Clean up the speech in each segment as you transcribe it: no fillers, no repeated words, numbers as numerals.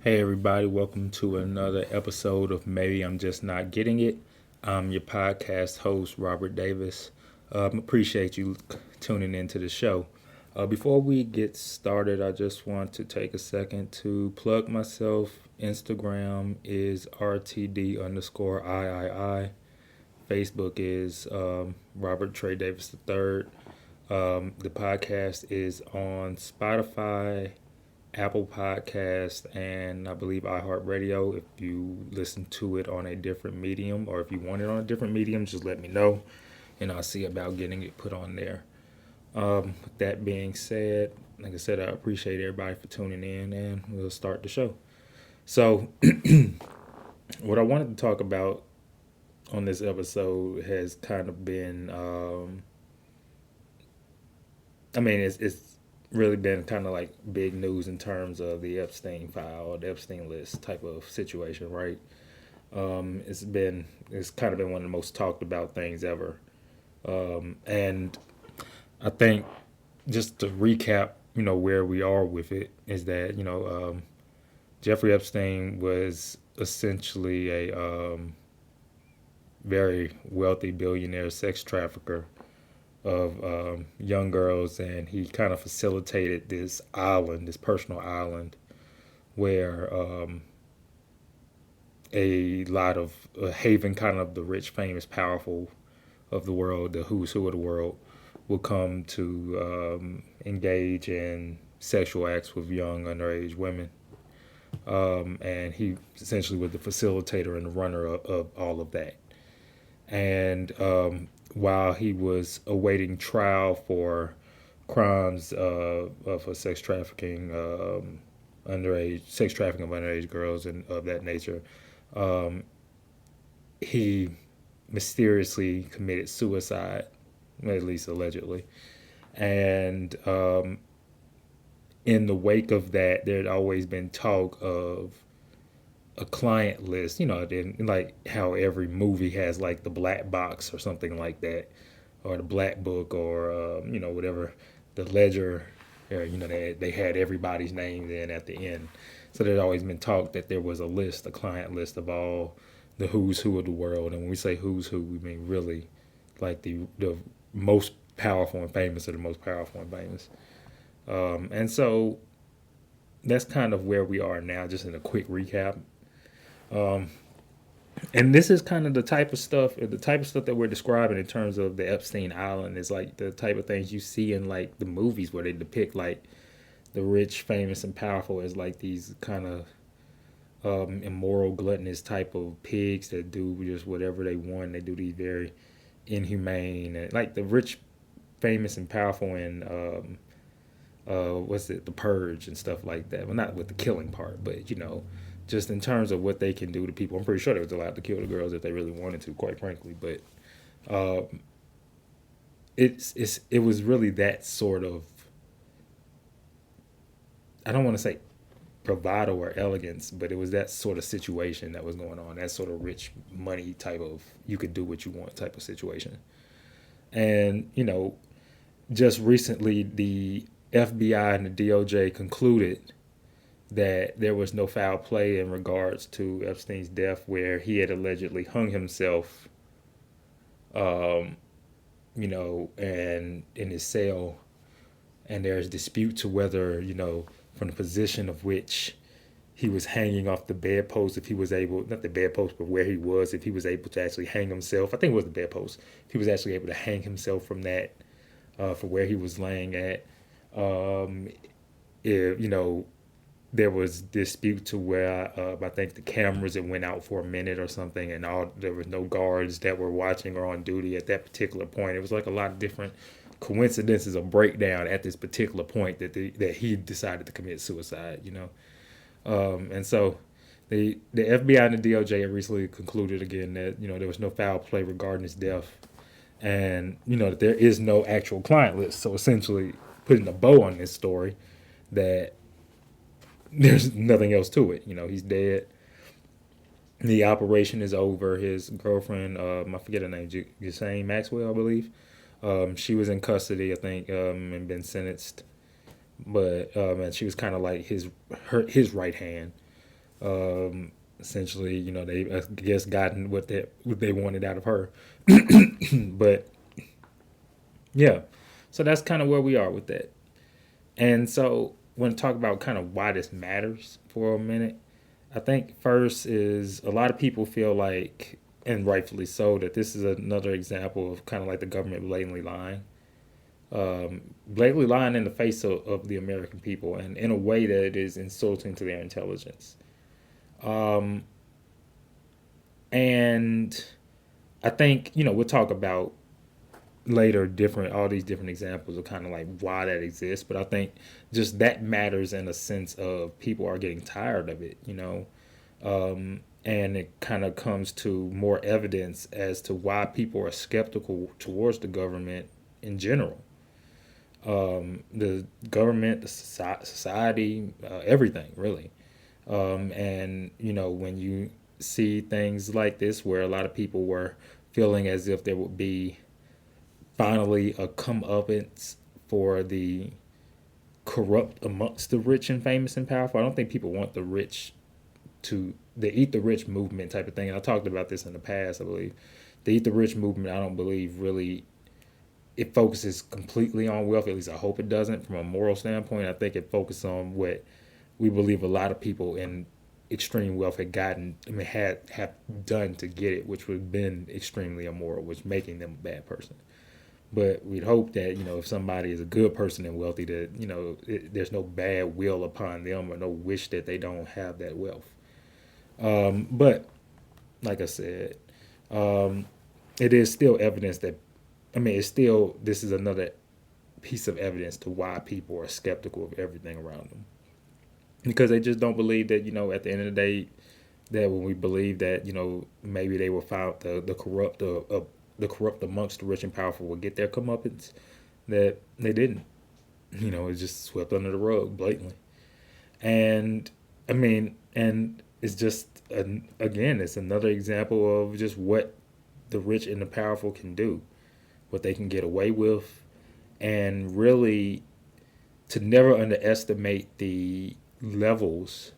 Hey everybody, welcome to another episode of Maybe I'm Just Not Getting It. I'm your podcast host, Robert Davis. Appreciate you tuning into the show. Before we get started, I just want to take a second to plug myself. Instagram is RTD underscore III. Facebook is Robert Trey Davis III. The podcast is on Spotify, Apple Podcast, and I believe iHeartRadio. If you listen to it on a different medium, or if you want it on a different medium, just let me know, and I'll see about getting it put on there. With that being said, like I said, I appreciate everybody for tuning in, and we'll start the show. So, what I wanted to talk about on this episode has kind of been, it's really been kind of like big news in terms of the Epstein file, the Epstein list type of situation, right? It's kind of been one of the most talked about things ever. And I think just to recap, where we are with it is that, Jeffrey Epstein was essentially a very wealthy billionaire sex trafficker of young girls, and he kind of facilitated this island, this personal island, where a lot of a haven, kind of the rich, famous, powerful of the world, the who's who of the world, will come to engage in sexual acts with young underage women. And he essentially was the facilitator and the runner of all of that. And while he was awaiting trial for crimes for sex trafficking of underage girls and of that nature, um, he mysteriously committed suicide, at least allegedly. And in the wake of that, there had always been talk of a client list, like how every movie has like the black box or something like that, or the black book, or whatever, the ledger. They had everybody's name then at the end. So there's always been talk that there was a list, a client list of all the who's who of the world. And when we say who's who, we mean really like the most powerful and famous of the most powerful and famous. And so that's kind of where we are now, just in a quick recap. Um, and this is kind of the type of stuff that we're describing in terms of the Epstein Island is like the type of things you see in like the movies where they depict like the rich, famous, and powerful as like these kind of immoral, gluttonous type of pigs that do just whatever they want. They do these very inhumane, and like the rich, famous, and powerful in what's it, the Purge and stuff like that. Well, not with the killing part, but just in terms of what they can do to people. I'm pretty sure they was allowed to kill the girls if they really wanted to, quite frankly. But uh, it was really that sort of, I don't want to say bravado or elegance, but it was that sort of situation that was going on. That sort of rich money type of you could do what you want type of situation. And just recently the FBI and the DOJ concluded that there was no foul play in regards to Epstein's death, where he had allegedly hung himself, um, and in his cell. And there's dispute to whether, from the position of which he was hanging off the bedpost, if he was able, not the bedpost, but where he was, if he was able to actually hang himself. I think it was the bedpost. If he was actually able to hang himself from that, for where he was laying at. Um, if, there was dispute to where I think the cameras had went out for a minute or something, and there was no guards that were watching or on duty at that particular point. It was like a lot of different coincidences of breakdown at this particular point that he decided to commit suicide. And so the FBI and the DOJ have recently concluded again that there was no foul play regarding his death, and that there is no actual client list. So essentially, putting a bow on this story, that there's nothing else to it. He's dead. The operation is over. His girlfriend, I forget her name, Ghislaine Maxwell, I believe. She was in custody, I think, and been sentenced. But and she was kind of like his right hand. Essentially, they I guess gotten what they wanted out of her. But yeah, so that's kind of where we are with that. And so, when I talk about kind of why this matters for a minute, I think first is a lot of people feel like, and rightfully so, that this is another example of kind of like the government blatantly lying. Blatantly lying in the face of the American people and in a way that is insulting to their intelligence. Um, and I think, we'll talk about later all these different examples of kind of like why that exists. But I think just that matters in a sense of people are getting tired of it. And it kind of comes to more evidence as to why people are skeptical towards the government in general. The government, the society, everything really. And when you see things like this, where a lot of people were feeling as if there would be finally a comeuppance for the corrupt amongst the rich and famous and powerful. I don't think people want the rich to the eat the rich movement type of thing. And I talked about this in the past, I believe. The eat the rich movement, I don't believe really it focuses completely on wealth. At least I hope it doesn't. From a moral standpoint, I think it focuses on what we believe a lot of people in extreme wealth had gotten. I mean, had have done to get it, which would have been extremely immoral, which making them a bad person. But we'd hope that if somebody is a good person and wealthy, that there's no bad will upon them or no wish that they don't have that wealth. But like I said, um, it is still evidence that I mean, it's still this is another piece of evidence to why people are skeptical of everything around them because they just don't believe that at the end of the day that when we believe that maybe they will found the corrupt amongst the rich and powerful will get their comeuppance that they didn't. It's just swept under the rug blatantly. And I mean, and it's just again, it's another example of just what the rich and the powerful can do, what they can get away with, and really to never underestimate the levels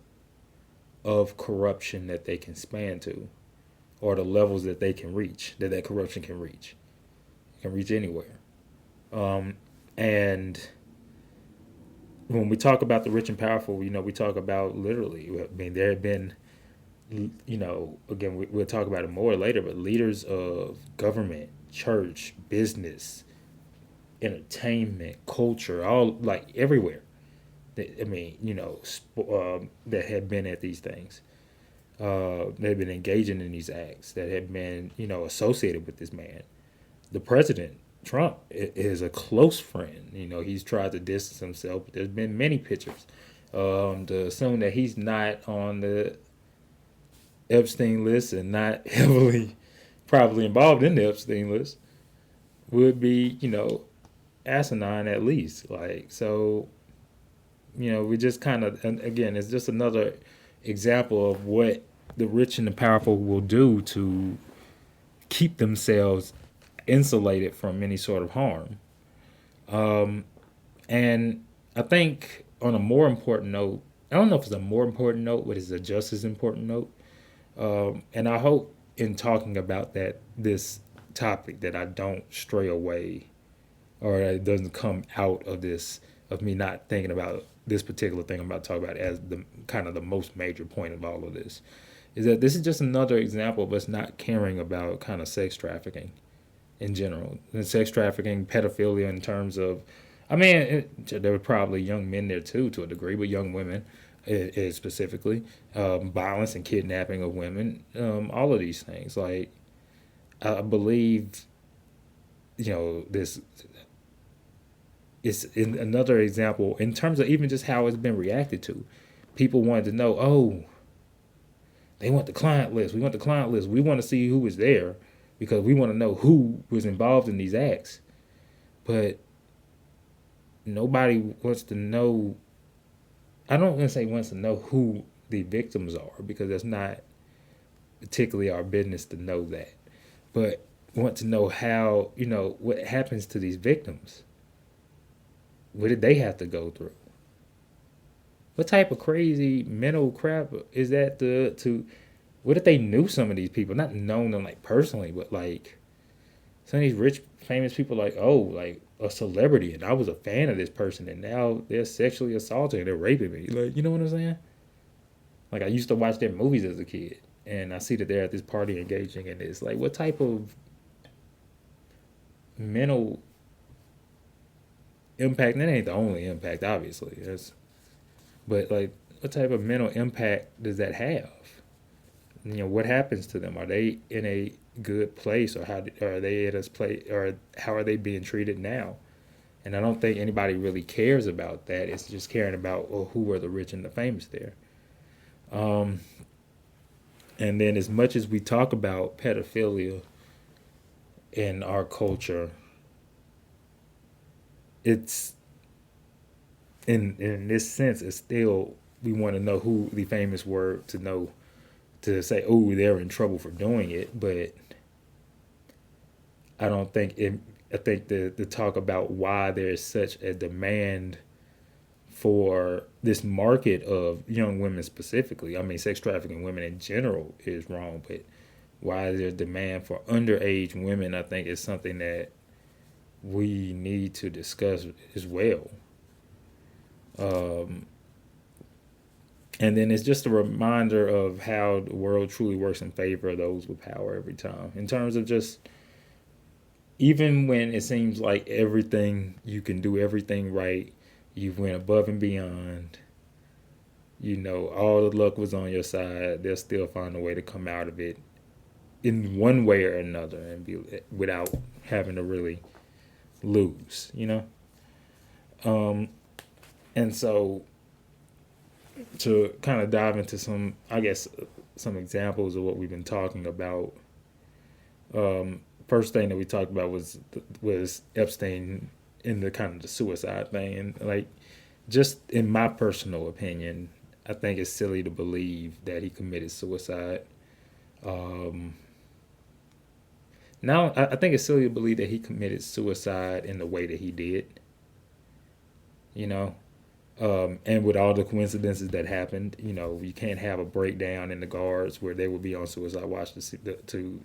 of corruption that they can span to, or the levels that they can reach, that corruption can reach. It can reach anywhere. And when we talk about the rich and powerful, we talk about literally. I mean, there have been, again, we'll talk about it more later, but leaders of government, church, business, entertainment, culture, all like everywhere. I mean, that have been at these things. They've been engaging in these acts that have been, associated with this man. The president, Trump, is a close friend. He's tried to distance himself, but there's been many pictures. To assume that he's not on the Epstein list and not heavily probably involved in the Epstein list would be, asinine at least. Like, so, we just kind of, and again, it's just another example of what the rich and the powerful will do to keep themselves insulated from any sort of harm. And I think on a more important note, I don't know if it's a more important note, but it's a just as important note. And I hope in talking about this topic, that I don't stray away or that it doesn't come out of me not thinking about this particular thing I'm about to talk about as the kind of the most major point of all of this. Is that this is just another example of us not caring about kind of sex trafficking in general. And sex trafficking, pedophilia in terms of, I mean, there were probably young men there too to a degree, but young women specifically, violence and kidnapping of women, all of these things. Like, I believe, this is in another example in terms of even just how it's been reacted to. People wanted to know, oh, they want the client list. We want the client list. We want to see who was there because we want to know who was involved in these acts. But nobody wants to know. I don't want to say wants to know who the victims are because that's not particularly our business to know that. But want to know how, what happens to these victims. What did they have to go through? what type of crazy mental crap is that to what if they knew some of these people, not known them like personally, but like some of these rich famous people, like, oh, like a celebrity, and I was a fan of this person, and now they're sexually assaulting and they're raping me, like, you know what I'm saying? Like, I used to watch their movies as a kid, and I see that they're at this party engaging in this. Like, what type of mental impact? And that ain't the only impact, obviously. But like, what type of mental impact does that have? You know, what happens to them? Are they in a good place, or how are they at a place, or how are they being treated now? And I don't think anybody really cares about that. It's just caring about, well, who are the rich and the famous there. Um, and then, as much as we talk about pedophilia in our culture, it's in this sense, it's still, we want to know who the famous were to know, to say, oh, they're in trouble for doing it. But I don't think it. I think the talk about why there's such a demand for this market of young women specifically. I mean, sex trafficking women in general is wrong, but why there's demand for underage women, I think, is something that we need to discuss as well. Um, and then it's just a reminder of how the world truly works in favor of those with power every time. In terms of just, even when it seems like everything, you can do everything right, you went above and beyond, you know, all the luck was on your side, they'll still find a way to come out of it in one way or another, and be without having to really lose, you know? Um, and so, to kind of dive into some, I guess, some examples of what we've been talking about. First thing that we talked about was Epstein in the kind of the suicide thing, and like, just in my personal opinion, I think it's silly to believe that he committed suicide. Um, Now, I think it's silly to believe that he committed suicide in the way that he did. You know, and with all the coincidences that happened, you know, you can't have a breakdown in the guards where they would be on suicide watch to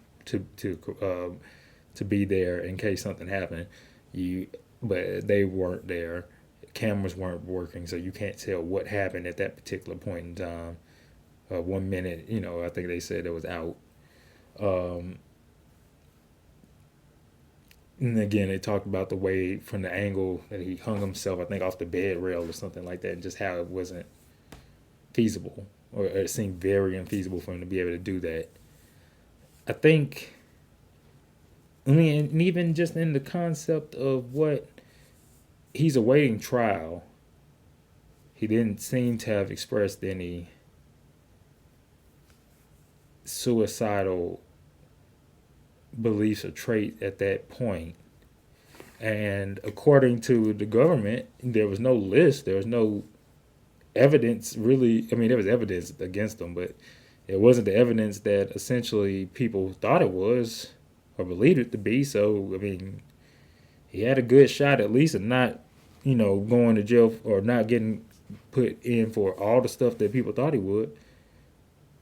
be there in case something happened. You, but they weren't there. Cameras weren't working, so you can't tell what happened at that particular point in time. 1 minute, you know, I think they said it was out. Um, and again, they talked about the way from the angle that he hung himself, I think, off the bed rail or something like that, and just how it wasn't feasible, or it seemed very unfeasible for him to be able to do that. I think, I mean, and even just in the concept of what he's awaiting trial, he didn't seem to have expressed any suicidal beliefs or traits at that point. And according to the government, there was no list, there was no evidence really. I mean, there was evidence against him, but it wasn't the evidence that essentially people thought it was or believed it to be. So, I mean, he had a good shot at least of not, you know, going to jail or not getting put in for all the stuff that people thought he would.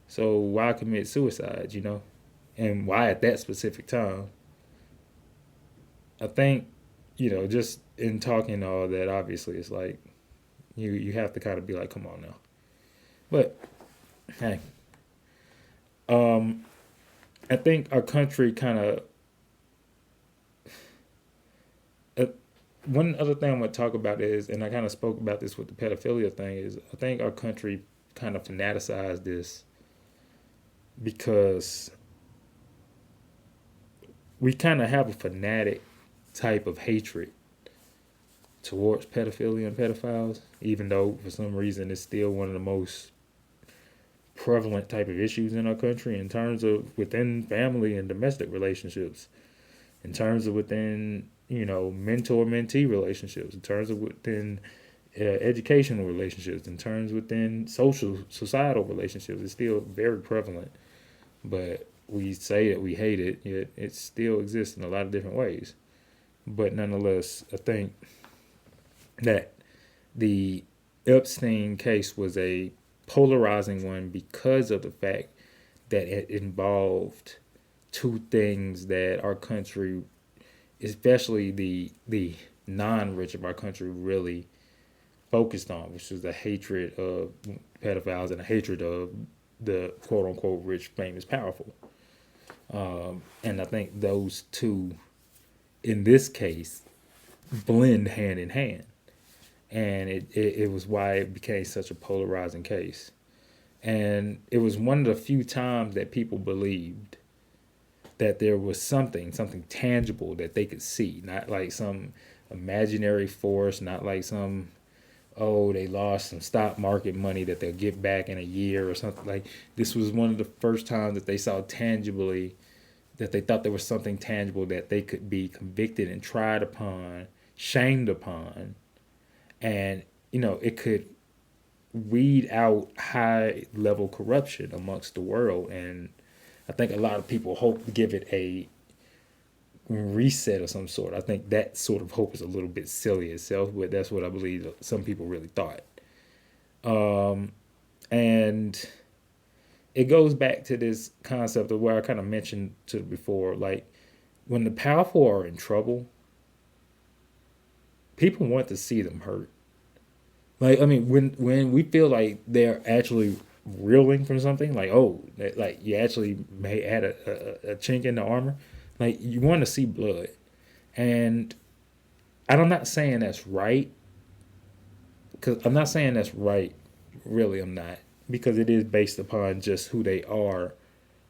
So why commit suicide, you know? And why at that specific time? I think, you know, just in talking all that, obviously it's like you have to kind of be like, come on now. But hey, um, I think our country kind of. Uh, One other thing I want to talk about is, and I kind of spoke about this with the pedophilia thing, is I think our country kind of fanaticized this because we kind of have a fanatic type of hatred towards pedophilia and pedophiles, even though for some reason it's still one of the most prevalent type of issues in our country in terms of within family and domestic relationships, in terms of within, you know, mentor mentee relationships, in terms of within educational relationships, in terms within social societal relationships. It's still very prevalent, but we say that we hate it, yet it still exists in a lot of different ways. But nonetheless, I think that the Epstein case was a polarizing one because of the fact that it involved two things that our country, especially the non-rich of our country, really focused on, which was the hatred of pedophiles and the hatred of the quote unquote rich, famous, powerful. And I think those two, in this case, blend hand in hand. And it was why it became such a polarizing case. And it was one of the few times that people believed that there was something tangible that they could see, not like some imaginary force, not like some, oh, they lost some stock market money that they'll get back in a year or something. Like, this was one of the first times that they saw tangibly, that they thought there was something tangible that they could be convicted and tried upon, shamed upon, and it could weed out high level corruption amongst the world. And I think a lot of people hope to give it a reset of some sort. I think that sort of hope is a little bit silly itself, but that's what I believe some people really thought. And it goes back to this concept of where I kind of mentioned to before, like when the powerful are in trouble, people want to see them hurt. Like, I mean, when we feel like they're actually reeling from something, like, oh, like you actually may add a chink in the armor, like you want to see blood. And I'm not saying that's right, because I'm not saying that's right. Really, I'm not, because it is based upon just who they are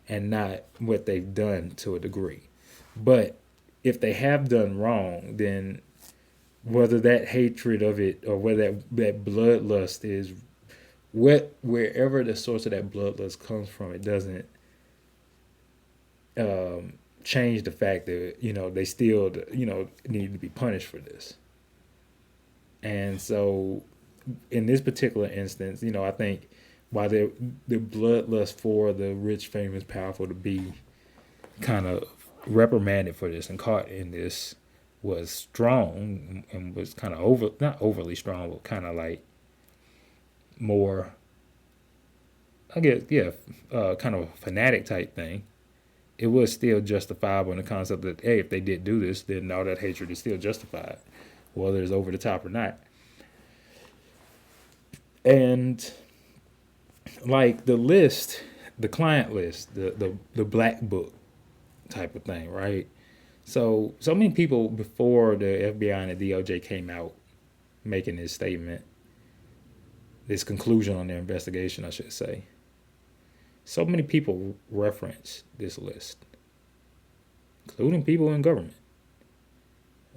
and not what they've done to a degree. But if they have done wrong, then whether that hatred of it or whether that bloodlust is wherever the source of that bloodlust comes from, it doesn't change the fact that they still need to be punished for this. And so, in this particular instance, I think while the bloodlust for the rich, famous, powerful to be kind of reprimanded for this and caught in this was strong and was kind of not overly strong, but kind of like more, I guess, yeah, kind of a fanatic type thing. It was still justifiable in the concept that, hey, if they did do this, then all that hatred is still justified, whether it's over the top or not. And like the list, the client list, the black book type of thing, right? So many people before the FBI and the DOJ came out making this statement, this conclusion on their investigation, I should say. So many people reference this list, including people in government.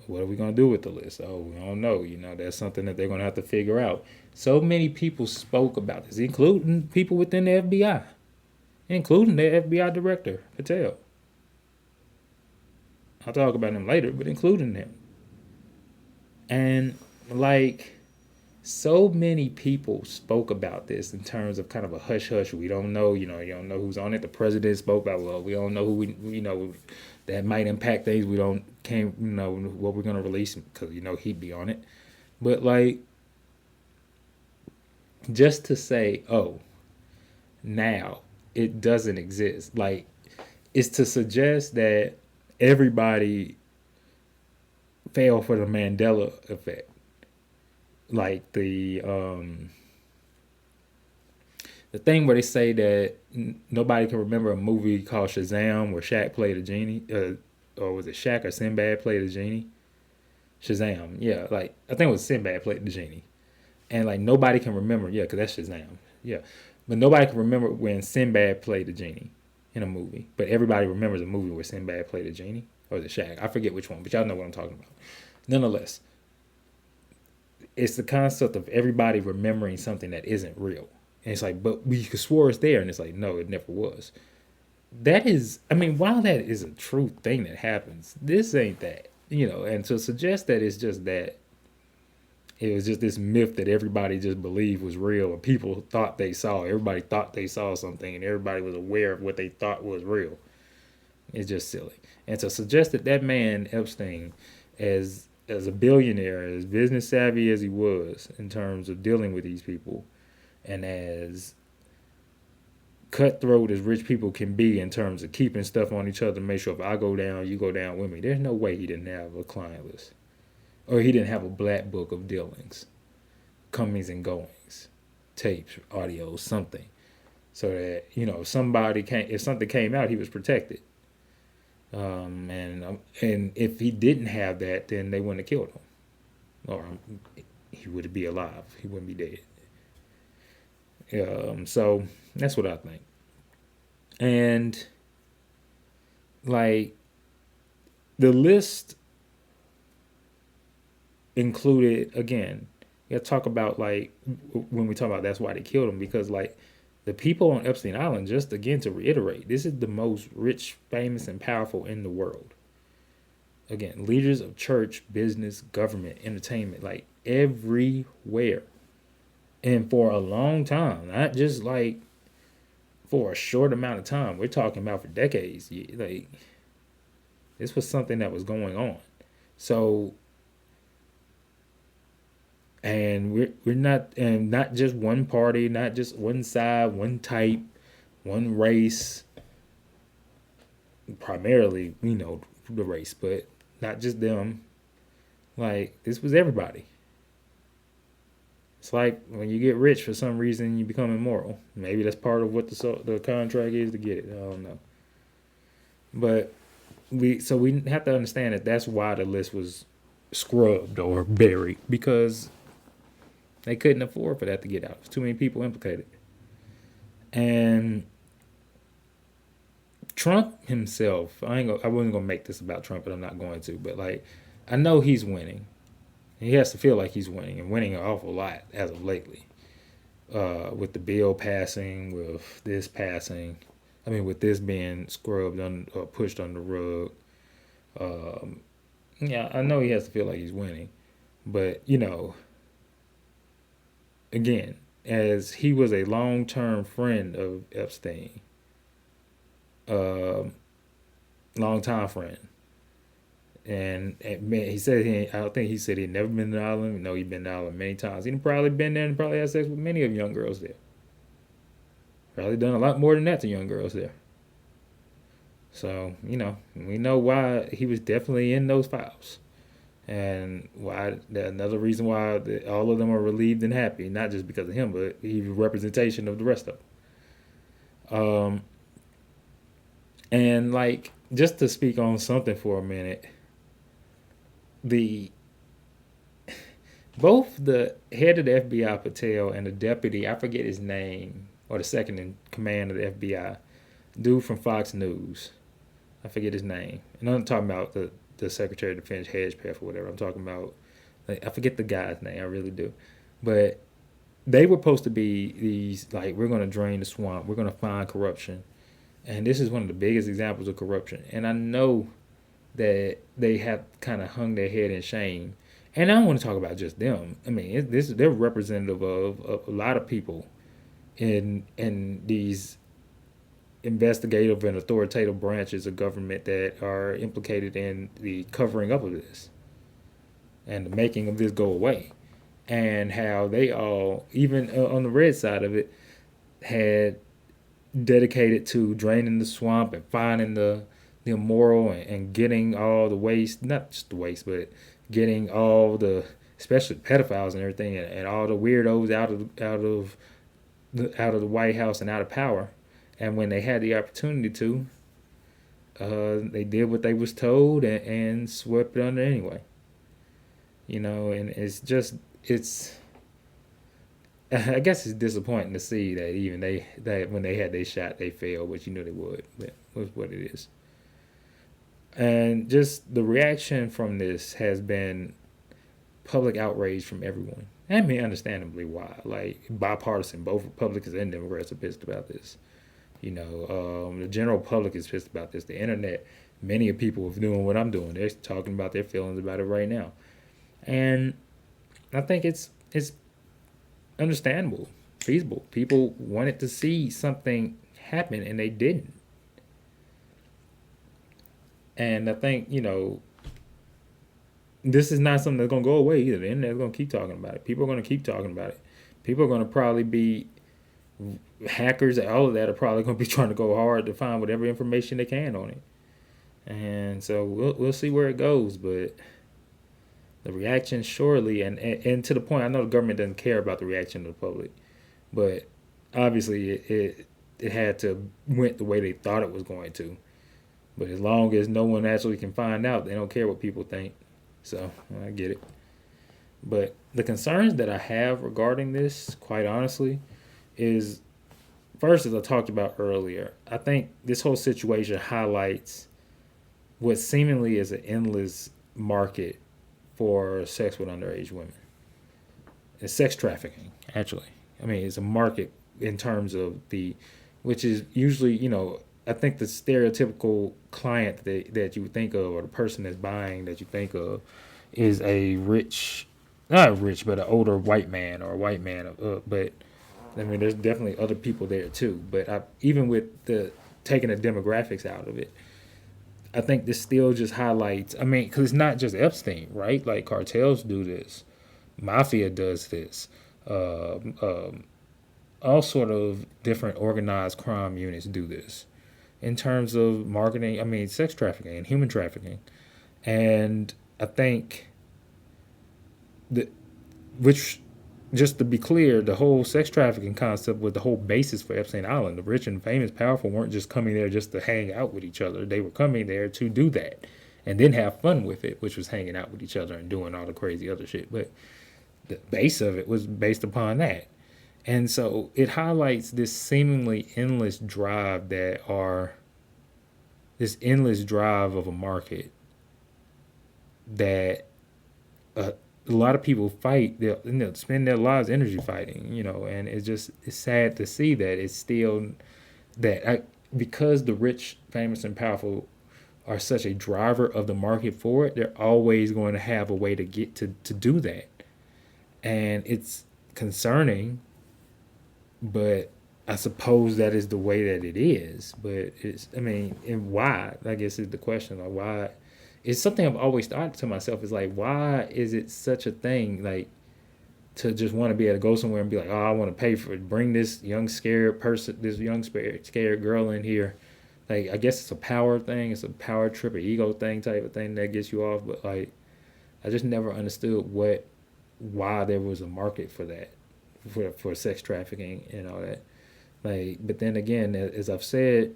What are we going to do with the list? Oh, we don't know. That's something that they're going to have to figure out. So many people spoke about this, including people within the FBI, including the FBI director, Patel. I'll talk about him later, but including him. And like, so many people spoke about this in terms of kind of a hush hush. We don't know, you don't know who's on it. The president spoke about, well, we don't know who that might impact things. We can't know what we're gonna release because he'd be on it. But like, just to say, oh, now it doesn't exist, like, is to suggest that everybody fell for the Mandela effect. Like the thing where they say that nobody can remember a movie called Shazam where Shaq played a genie, or was it Shaq or Sinbad played a genie? Shazam, yeah. Like, I think it was Sinbad played the genie, and like nobody can remember, yeah, because that's Shazam, yeah. But nobody can remember when Sinbad played the genie in a movie, but everybody remembers a movie where Sinbad played a genie, or the Shaq. I forget which one, but y'all know what I'm talking about. Nonetheless, it's the concept of everybody remembering something that isn't real. And it's like, but we swore it's there. And it's like, no, it never was. That is, I mean, while that is a true thing that happens, this ain't that. And to suggest that it's just that, it was just this myth that everybody just believed was real, and people thought they saw. Everybody thought they saw something, and everybody was aware of what they thought was real. It's just silly. And to suggest that man, Epstein, as as a billionaire, as business savvy as he was in terms of dealing with these people, and as cutthroat as rich people can be in terms of keeping stuff on each other to make sure if I go down, you go down with me. There's no way he didn't have a client list, or he didn't have a black book of dealings, comings and goings, tapes, audios, something, so that if something came out, he was protected. And if he didn't have that, then they wouldn't have killed him, or he would be alive. He wouldn't be dead. So that's what I think. And like the list included, again, you got to talk about, like, when we talk about that's why they killed him, because like the people on Epstein Island, just again to reiterate, this is the most rich, famous, and powerful in the world. Again, leaders of church, business, government, entertainment, like everywhere. And for a long time, not just like for a short amount of time, we're talking about for decades. Like, this was something that was going on. So, and we're not, and not just one party, not just one side, one type, one race. Primarily, the race, but not just them. Like, this was everybody. It's like when you get rich for some reason, you become immoral. Maybe that's part of what the contract is to get it. I don't know. But we have to understand that that's why the list was scrubbed or buried, because they couldn't afford for that to get out. There's too many people implicated. And Trump himself, I wasn't gonna make this about Trump, but I'm not going to. But like, I know he's winning. He has to feel like he's winning, and winning an awful lot as of lately. With the bill passing, with this passing, with this being scrubbed or pushed on the rug. Yeah, I know he has to feel like he's winning, but again, as he was a long-term friend of Epstein, long-time friend. And he said I don't think he said he'd never been to the island. No, he'd been to the island many times. He'd probably been there and probably had sex with many of young girls there. Probably done a lot more than that to young girls there. So, we know why he was definitely in those files. And why another reason why all of them are relieved and happy, not just because of him, but he's a representation of the rest of them. And like, just to speak on something for a minute, both the head of the FBI, Patel, and the deputy, I forget his name, or the second in command of the FBI, dude from Fox News, I forget his name. And I'm talking about the Secretary of Defense, Hedgepeth or whatever. I'm talking about, like, I forget the guy's name, I really do. But they were supposed to be these, like, we're going to drain the swamp, we're going to find corruption. And this is one of the biggest examples of corruption. And I know that they have kind of hung their head in shame. And I don't want to talk about just them. They're representative of a lot of people in these investigative and authoritative branches of government that are implicated in the covering up of this and the making of this go away. And how they all, even on the red side of it, had dedicated to draining the swamp and finding the immoral and getting all the waste, not just the waste, but getting all the, especially pedophiles and everything, and all the weirdos out of the White House and out of power. And when they had the opportunity to, they did what they was told and swept it under anyway. And I guess it's disappointing to see that even that when they had their shot, they failed, which you knew they would. But that's what it is. And just the reaction from this has been public outrage from everyone. Understandably why. Like, bipartisan, both Republicans and Democrats are pissed about this. The general public is pissed about this. The internet, many of people are doing what I'm doing. They're talking about their feelings about it right now. And I think it's understandable, feasible. People wanted to see something happen and they didn't. And I think, this is not something that's gonna go away either. The internet's gonna keep talking about it. People are gonna keep talking about it. People are gonna probably be hackers. All of that are probably gonna be trying to go hard to find whatever information they can on it. And so we'll see where it goes. But the reaction surely, and to the point, I know the government doesn't care about the reaction of the public, but obviously it had to went the way they thought it was going to. But as long as no one actually can find out, they don't care what people think. So I get it. But the concerns that I have regarding this, quite honestly, is first, as I talked about earlier, I think this whole situation highlights what seemingly is an endless market for sex with underage women. It's sex trafficking, actually. I mean, it's a market in terms of which is usually, I think the stereotypical client that you would think of, or the person that's buying that you think of, is a rich, not rich, but an older white man or a white man. But I mean, there's definitely other people there too. But even with the taking the demographics out of it, I think this still just highlights. I mean, because it's not just Epstein, right? Like cartels do this, mafia does this, all sort of different organized crime units do this in terms of marketing. I mean, sex trafficking and human trafficking, and I think that which just to be clear, the whole sex trafficking concept was the whole basis for Epstein Island. The rich and famous, powerful weren't just coming there just to hang out with each other. They were coming there to do that and then have fun with it, which was hanging out with each other and doing all the crazy other shit. But the base of it was based upon that. And so it highlights this seemingly endless drive this endless drive of a market that a lot of people fight. They'll spend their lives energy fighting, and it's sad to see that it's still because the rich, famous, and powerful are such a driver of the market for it. They're always going to have a way to get to do that, and it's concerning. But I suppose that is the way that it is. But and why? I guess is the question. Like, why? It's something I've always thought to myself is like, why is it such a thing? Like, to just want to be able to go somewhere and be like, oh, I want to pay for it. Bring this young scared person, this young scared girl in here. Like, I guess it's a power thing. It's a power trip, an ego thing type of thing that gets you off. But like, I just never understood why there was a market for that, for sex trafficking and all that. Like, but then again, as I've said,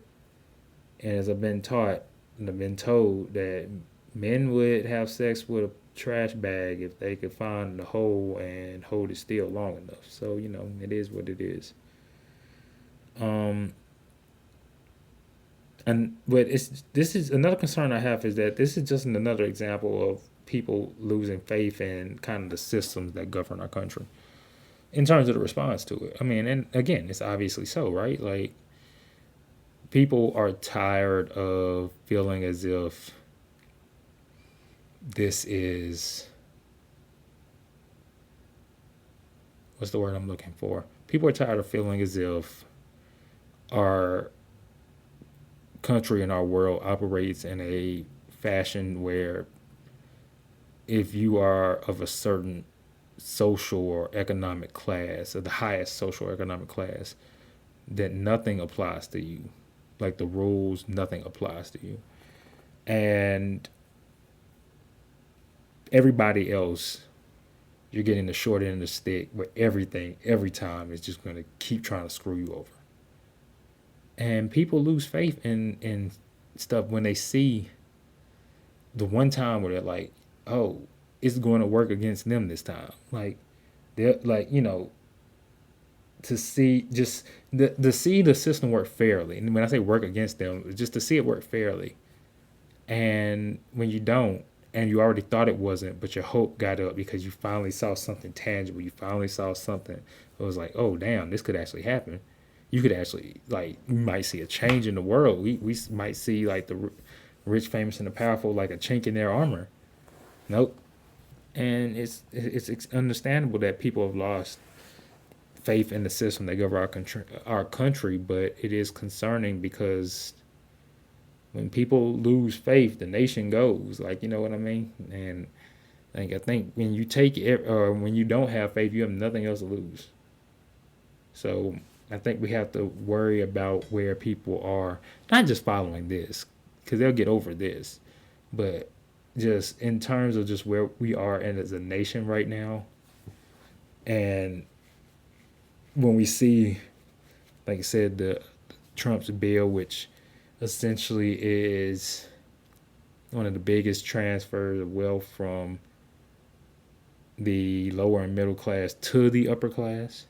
and as I've been taught and I've been told that men would have sex with a trash bag if they could find the hole and hold it still long enough. So it is what it is. Um, but this is another concern I have is that this is just another example of people losing faith in kind of the systems that govern our country in terms of the response to it. I mean, and again, it's obviously so, right? Like, people are tired of feeling as if this is what's the word I'm looking for? People are tired of feeling as if our country and our world operates in a fashion where if you are of a certain social or economic class, or the highest social or economic class, that nothing applies to you. Like the rules, nothing applies to you. And everybody else, you're getting the short end of the stick where everything, every time, is just going to keep trying to screw you over. And people lose faith in stuff when they see the one time where they're like, oh, it's going to work against them this time. Like, they're like, to see just to see the system work fairly. And when I say work against them, just to see it work fairly. And when you don't, and you already thought it wasn't, but your hope got up because you finally saw something tangible. You finally saw something. It was like, oh, damn, this could actually happen. You could actually, like, you might see a change in the world. We might see, like, the rich, famous, and the powerful, like a chink in their armor. Nope. And it's understandable that people have lost faith in the system that governs our country, but it is concerning because when people lose faith, the nation goes. Like, you know what I mean? And I think when you take it, or when you don't have faith, you have nothing else to lose. So I think we have to worry about where people are, not just following this, because they'll get over this, but just in terms of just where we are and as a nation right now. And when we see, like I said, the Trump's bill, which essentially is one of the biggest transfers of wealth from the lower and middle class to the upper class.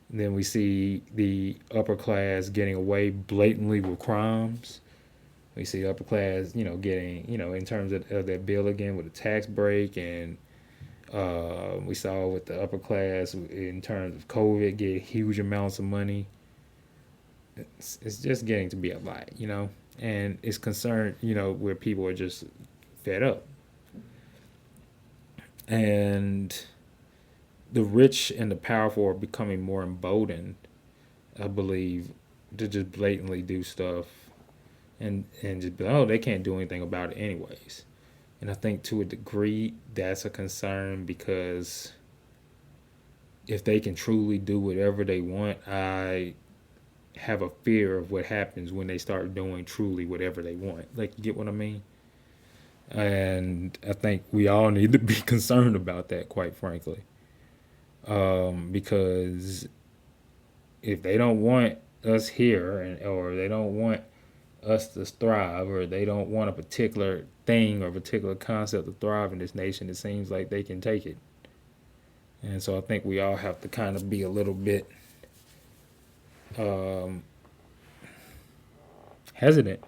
And then we see the upper class getting away blatantly with crimes. We see upper class, getting, in terms of that bill again with a tax break, and we saw with the upper class in terms of COVID get huge amounts of money. It's just getting to be a lot. And it's concerned, where people are just fed up. And the rich and the powerful are becoming more emboldened, I believe, to just blatantly do stuff and just be like, oh, they can't do anything about it anyways. And I think to a degree that's a concern, because if they can truly do whatever they want, I have a fear of what happens when they start doing truly whatever they want. Like, you get what I mean? And I think we all need to be concerned about that, quite frankly. Because if they don't want us here, or they don't want us to thrive, or they don't want a particular thing or a particular concept to thrive in this nation, it seems like they can take it. And so I think we all have to kind of be a little bit um, hesitant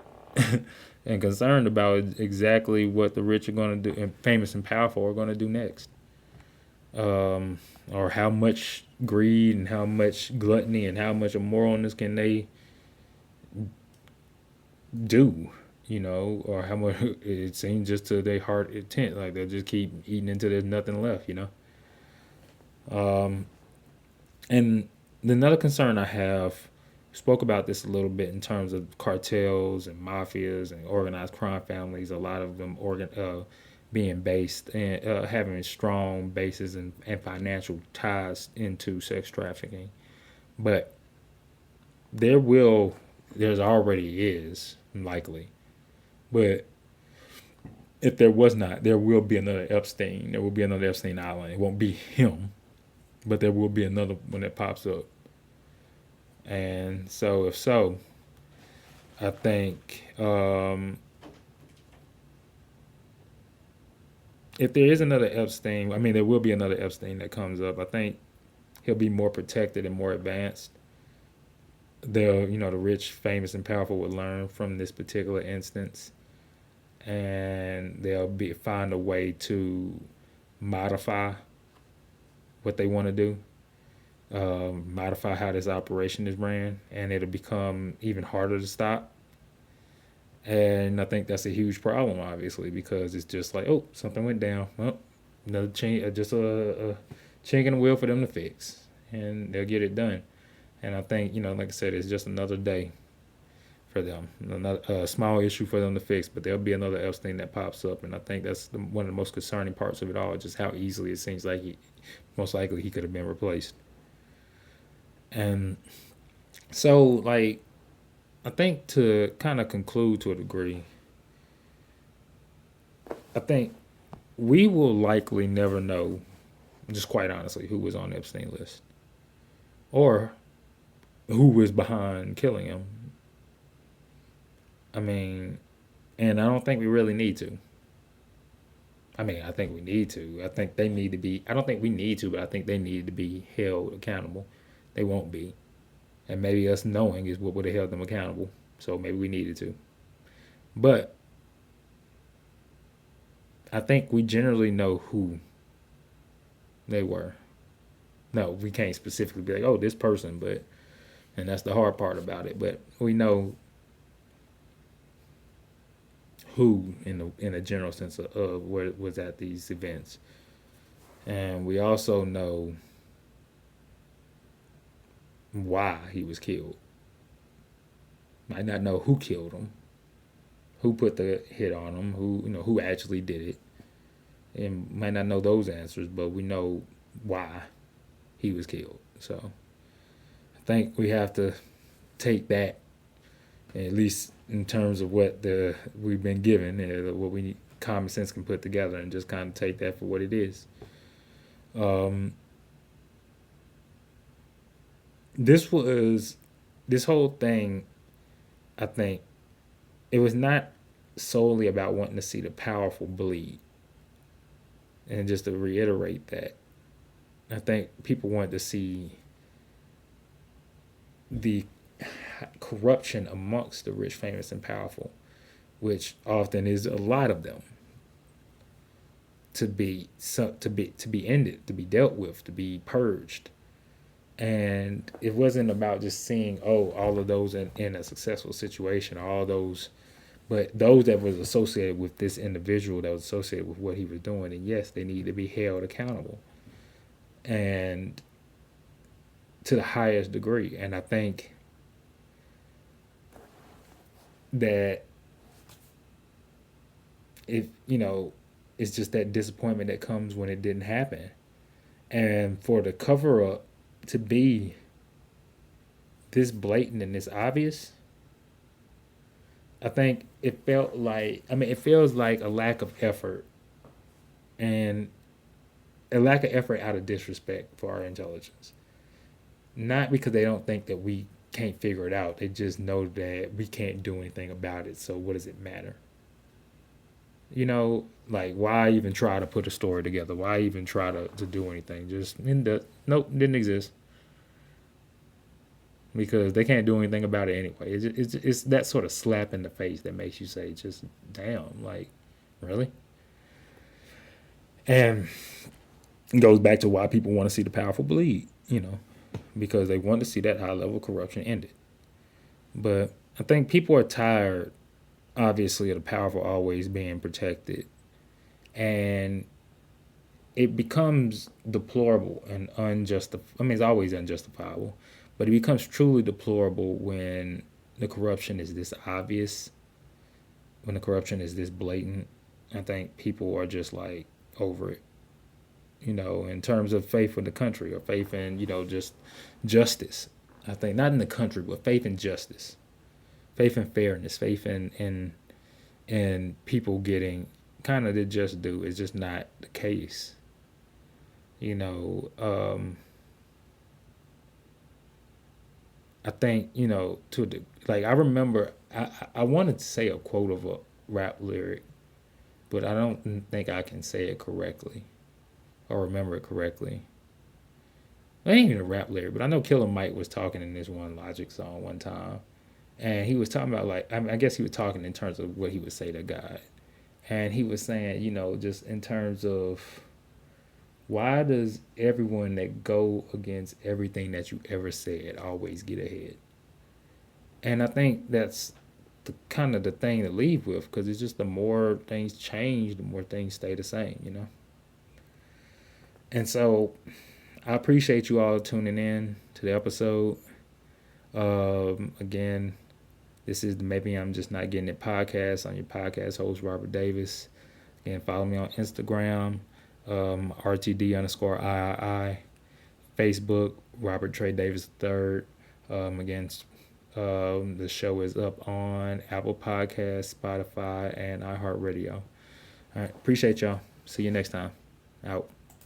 and concerned about exactly what the rich are going to do, and famous and powerful are going to do next. Or how much greed and how much gluttony and how much immoralness can they do, or how much it seems just to their heart intent, like they'll just keep eating until there's nothing left. And another concern I have, spoke about this a little bit in terms of cartels and mafias and organized crime families, a lot of them being based and having strong bases and financial ties into sex trafficking. But there will, there's already is likely, but if there was not, there will be another Epstein. There will be another Epstein Island. It won't be him, but there will be another one that pops up. And so, if so, I think if there is another Epstein, I mean, there will be another Epstein that comes up. I think he'll be more protected and more advanced. The rich, famous, and powerful will learn from this particular instance, and they'll find a way to modify what they want to do, modify how this operation is ran, and it'll become even harder to stop. And I think that's a huge problem, obviously, because it's just like, oh, something went down. Well, another chink, just a chink in the wheel for them to fix, and they'll get it done. And I think, like I said, it's just another day for them, a small issue for them to fix, but there'll be another Epstein that pops up. And I think that's one of the most concerning parts of it all, just how easily it seems like most likely he could have been replaced. And so, like, I think to kind of conclude to a degree, I think we will likely never know, just quite honestly, who was on the Epstein list, or who was behind killing him. I mean, and I don't think we really need to. I mean, I think we need to. I think they need to be, I don't think we need to, but I think they need to be held accountable. They won't be. And maybe us knowing is what would have held them accountable. So maybe we needed to. But I think we generally know who they were. No, we can't specifically be like, oh, this person, but, and that's the hard part about it. But we know who in a general sense of where was at these events. And we also know why he was killed. Might not know who killed him, who put the hit on him, who actually did it. and might not know those answers, but we know why he was killed. So I think we have to take that, at least in terms of what we've been given, what we common sense can put together, and just kind of take that for what it is. Um, this whole thing. I think it was not solely about wanting to see the powerful bleed, and just to reiterate that, I think people wanted to see the corruption amongst the rich, famous, and powerful, which often is a lot of them, to be ended, to be dealt with, to be purged. And it wasn't about just seeing, all of those in a successful situation, all those, but those that was associated with this individual, that was associated with what he was doing, and yes, they need to be held accountable, and to the highest degree. And I think that, if it's just that disappointment that comes when it didn't happen, and for the cover up to be this blatant and this obvious, I think it felt like, it feels like a lack of effort, and a lack of effort out of disrespect for our intelligence. Not because they don't think that we can't figure it out. They just know that we can't do anything about it. So what does it matter? Like, why even try to put a story together? Why even try to do anything? Just, nope, didn't exist. Because they can't do anything about it anyway. It's that sort of slap in the face that makes you say, just damn, like, really? And it goes back to why people want to see the powerful bleed, because they want to see that high level of corruption ended. But I think people are tired, obviously, of the powerful always being protected. And it becomes deplorable and unjustifiable. It's always unjustifiable, but it becomes truly deplorable when the corruption is this obvious, when the corruption is this blatant. I think people are just like over it, in terms of faith in the country, or faith in, just justice. I think not in the country, but faith in justice, faith in fairness, faith in people getting kind of the just due is just not the case. I think, to the, like, I remember, I wanted to say a quote of a rap lyric, but I don't think I can say it correctly or remember it correctly. It ain't even a rap lyric, but I know Killer Mike was talking in this one Logic song one time, and he was talking about, like, I guess he was talking in terms of what he would say to God, and he was saying, just in terms of, why does everyone that go against everything that you ever said always get ahead? And I think that's the kind of the thing to leave with, because it's just, the more things change, the more things stay the same. And so I appreciate you all tuning in to the episode. Again, this is the Maybe I'm Just Not Getting It podcast. I'm your podcast host, Robert Davis. Again, follow me on Instagram, RTD_III, Facebook, Robert Trey Davis III. Again, the show is up on Apple Podcasts, Spotify, and iHeartRadio. All right, appreciate y'all. See you next time. Out.